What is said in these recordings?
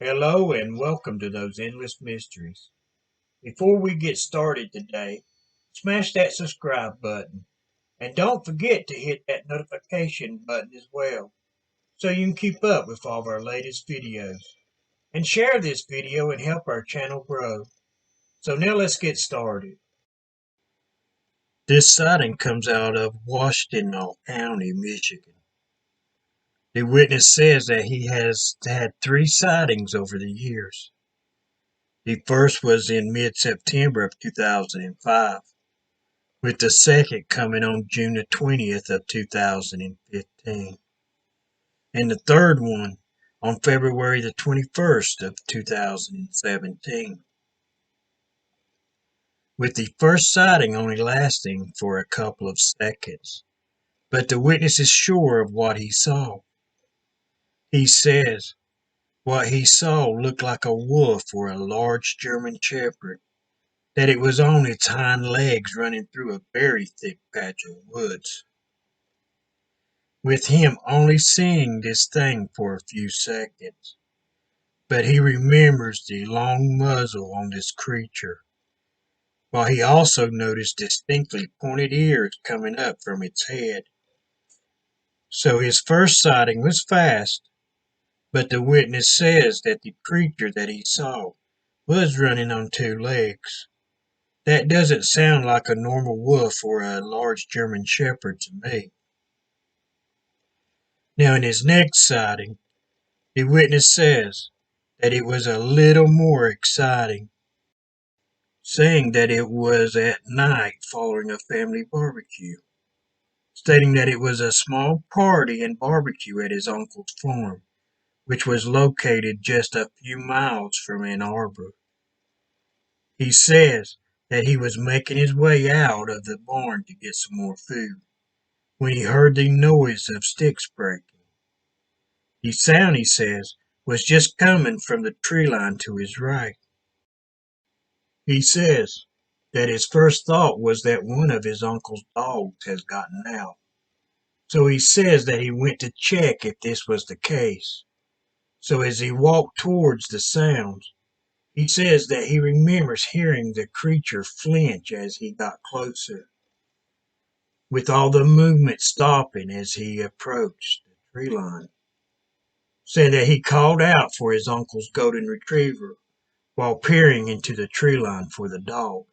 Hello and welcome to those endless mysteries. Before we get started today, smash that subscribe button and don't forget to hit that notification button as well so you can keep up with all of our latest videos. And share this video and help our channel grow. So now let's get started. This sighting comes out of Washtenaw County, Michigan. The witness says that he has had 3 sightings over the years. The first was in mid-September of 2005, with the second coming on June the 20th of 2015, and the third one on February the 21st of 2017, with the first sighting only lasting for a couple of seconds. But the witness is sure of what he saw. He says what he saw looked like a wolf or a large German shepherd, that it was on its hind legs running through a very thick patch of woods, with him only seeing this thing for a few seconds. But he remembers the long muzzle on this creature, while he also noticed distinctly pointed ears coming up from its head. So his first sighting was fast, but the witness says that the creature that he saw was running on 2 legs. That doesn't sound like a normal wolf or a large German shepherd to me. Now, in his next sighting, the witness says that it was a little more exciting, saying that it was at night following a family barbecue, stating that it was a small party and barbecue at his uncle's farm, which was located just a few miles from Ann Arbor. He says that he was making his way out of the barn to get some more food when he heard the noise of sticks breaking. The sound, he says, was just coming from the tree line to his right. He says that his first thought was that one of his uncle's dogs has gotten out. So he says that he went to check if this was the case. So as he walked towards the sounds, he says that he remembers hearing the creature flinch as he got closer, with all the movement stopping as he approached the tree line. Said that he called out for his uncle's golden retriever while peering into the tree line for the dog.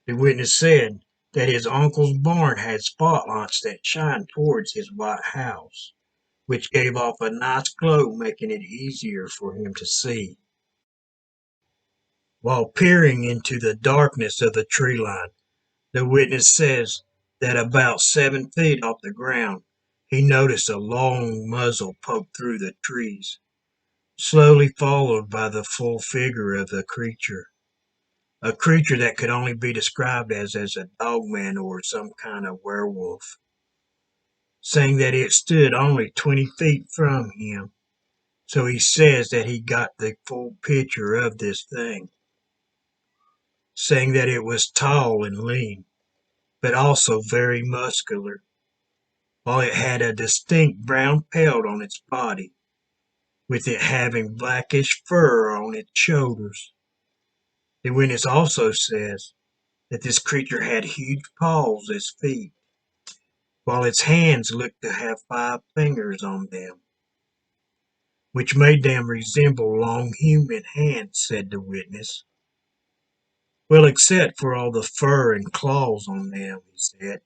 The witness said that his uncle's barn had spotlights that shined towards his white house, which gave off a nice glow, making it easier for him to see. While peering into the darkness of the tree line, the witness says that about 7 feet off the ground, he noticed a long muzzle poke through the trees, slowly followed by the full figure of the creature. A creature that could only be described as a dogman or some kind of werewolf, saying that it stood only 20 feet from him. So he says that he got the full picture of this thing, saying that it was tall and lean, but also very muscular, while it had a distinct brown pelt on its body, with it having blackish fur on its shoulders. The witness also says that this creature had huge paws as feet, while its hands looked to have 5 fingers on them, which made them resemble long human hands, said the witness. Well, except for all the fur and claws on them, he said,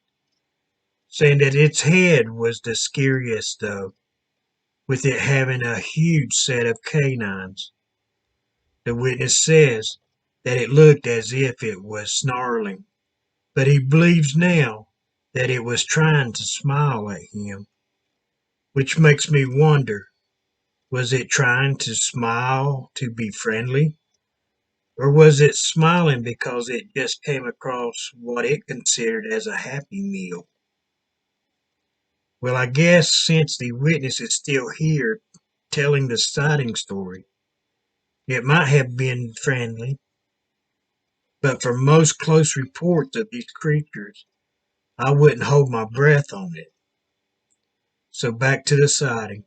saying that its head was the scariest though, with it having a huge set of canines. The witness says that it looked as if it was snarling, but he believes now that it was trying to smile at him, which makes me wonder, was it trying to smile to be friendly? Or was it smiling because it just came across what it considered as a happy meal? Well, I guess since the witness is still here telling the sighting story, it might have been friendly, but for most close reports of these creatures, I wouldn't hold my breath on it. So back to the sighting.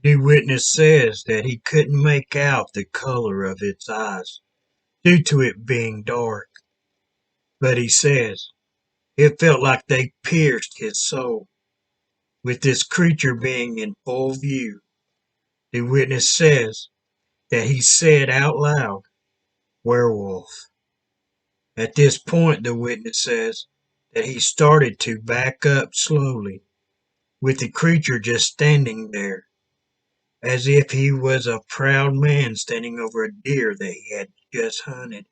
The witness says that he couldn't make out the color of its eyes due to it being dark, but he says it felt like they pierced his soul. With this creature being in full view, the witness says that he said out loud, "Werewolf." At this point, the witness says that he started to back up slowly, with the creature just standing there, as if he was a proud man standing over a deer that he had just hunted,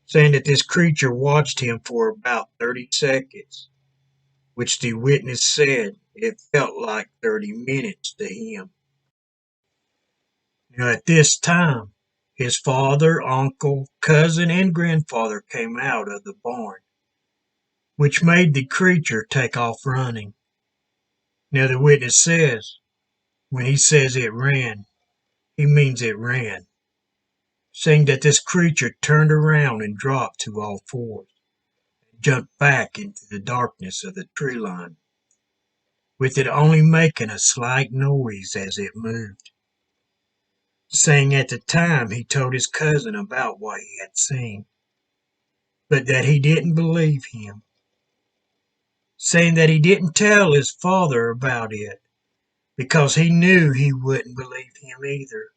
saying that this creature watched him for about 30 seconds, which the witness said it felt like 30 minutes to him. Now, at this time, his father, uncle, cousin, and grandfather came out of the barn, which made the creature take off running. Now, the witness says, when he says it ran, he means it ran, saying that this creature turned around and dropped to all fours, and jumped back into the darkness of the tree line, with it only making a slight noise as it moved, saying at the time he told his cousin about what he had seen, but that he didn't believe him, saying that he didn't tell his father about it because he knew he wouldn't believe him either.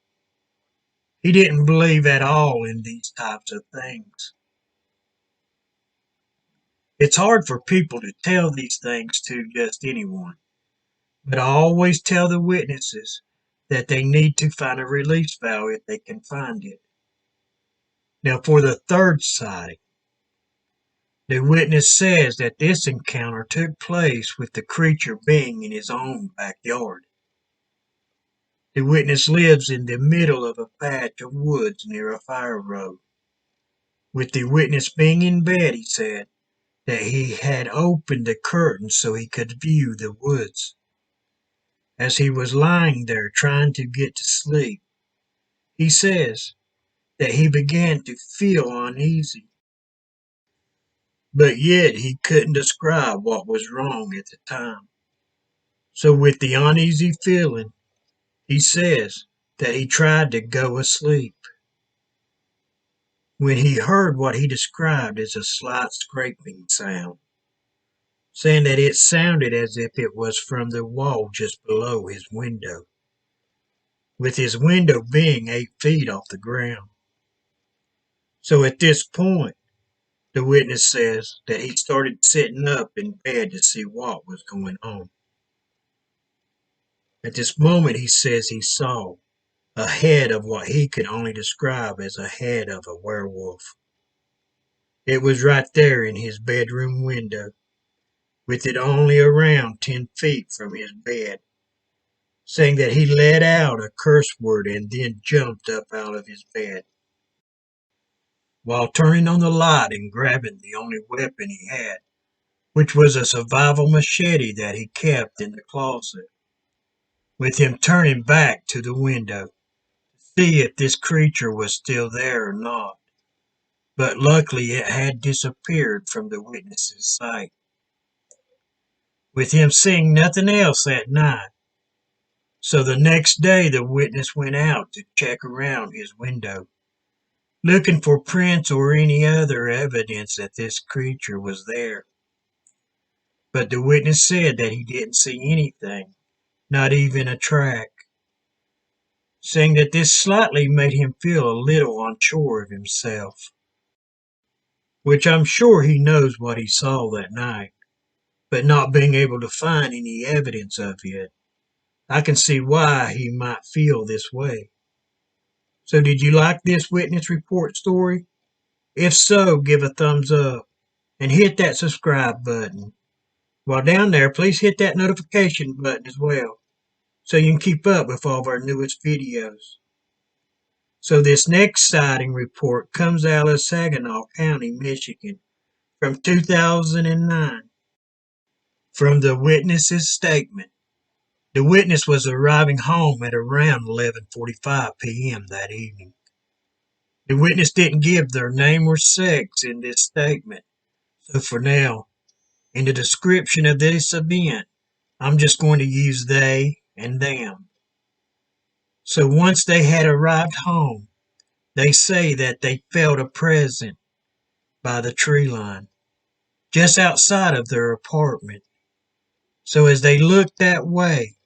He didn't believe at all in these types of things. It's hard for people to tell these things to just anyone, but I always tell the witnesses that they need to find a release valve if they can find it. Now, for the third sighting, the witness says that this encounter took place with the creature being in his own backyard. The witness lives in the middle of a patch of woods near a fire road. With the witness being in bed, he said that he had opened the curtain so he could view the woods. As he was lying there trying to get to sleep, he says that he began to feel uneasy, but yet he couldn't describe what was wrong at the time. So with the uneasy feeling, he says that he tried to go asleep when he heard what he described as a slight scraping sound, saying that it sounded as if it was from the wall just below his window, with his window being 8 feet off the ground. So at this point, the witness says that he started sitting up in bed to see what was going on. At this moment, he says he saw a head of what he could only describe as a head of a werewolf. It was right there in his bedroom window, with it only around 10 feet from his bed, saying that he let out a curse word and then jumped up out of his bed, while turning on the light and grabbing the only weapon he had, which was a survival machete that he kept in the closet, with him turning back to the window to see if this creature was still there or not. But luckily it had disappeared from the witness's sight, with him seeing nothing else that night. So the next day the witness went out to check around his window, looking for prints or any other evidence that this creature was there. But the witness said that he didn't see anything, not even a track, saying that this slightly made him feel a little unsure of himself, which I'm sure he knows what he saw that night, but not being able to find any evidence of it. I can see why he might feel this way. So did you like this witness report story? If so, give a thumbs up and hit that subscribe button. While down there, please hit that notification button as well, so you can keep up with all of our newest videos. So this next sighting report comes out of Saginaw County, Michigan, from 2009. From the witness's statement, the witness was arriving home at around 11:45 p.m. that evening. The witness didn't give their name or sex in this statement, so for now, in the description of this event, I'm just going to use they and them. So once they had arrived home, they say that they felt a presence by the tree line, just outside of their apartment. So as they looked that way,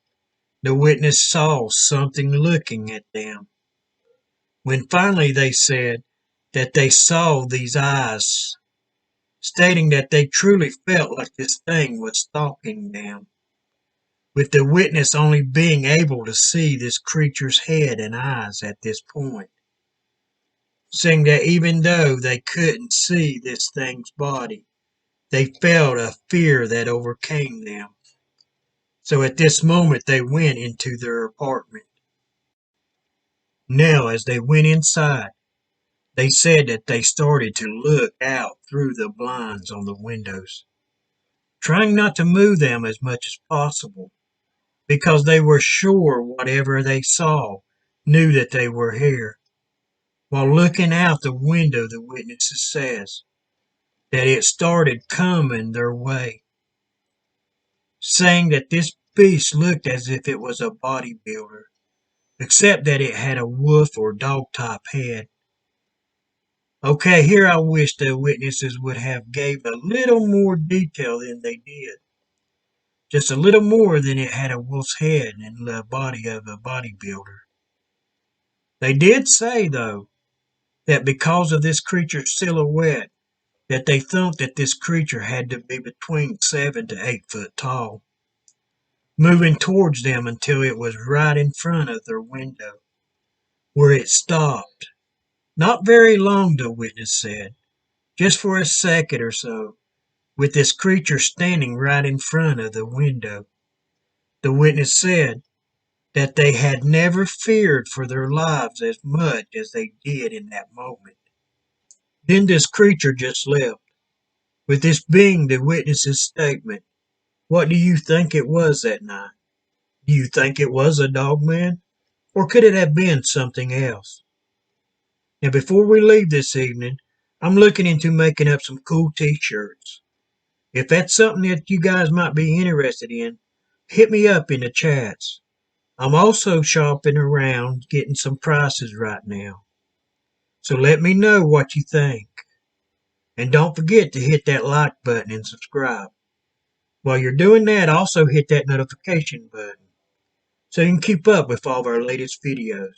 the witness saw something looking at them. When finally they said that they saw these eyes, stating that they truly felt like this thing was stalking them, with the witness only being able to see this creature's head and eyes at this point, saying that even though they couldn't see this thing's body, they felt a fear that overcame them. So at this moment they went into their apartment. Now as they went inside, they said that they started to look out through the blinds on the windows, trying not to move them as much as possible, because they were sure whatever they saw knew that they were here. While looking out the window, the witness says that it started coming their way, saying that this beast looked as if it was a bodybuilder, except that it had a wolf or dog type head. Okay, here I wish the witnesses would have gave a little more detail than they did. Just a little more than it had a wolf's head and the body of a bodybuilder. They did say, though, that because of this creature's silhouette, that they thought that this creature had to be between 7 to 8 foot tall, moving towards them until it was right in front of their window, where it stopped. Not very long, the witness said, just for a second or so, with this creature standing right in front of the window. The witness said that they had never feared for their lives as much as they did in that moment. Then this creature just left, with this being the witness's statement. What do you think it was that night? Do you think it was a dogman? Or could it have been something else? Now, before we leave this evening, I'm looking into making up some cool t-shirts. If that's something that you guys might be interested in, hit me up in the chats. I'm also shopping around getting some prices right now. So let me know what you think. And don't forget to hit that like button and subscribe. While you're doing that, also hit that notification button so you can keep up with all of our latest videos.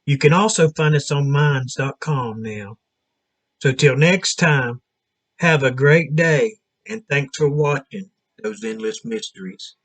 You can also find us on minds.com now. So till next time, have a great day and thanks for watching those endless mysteries.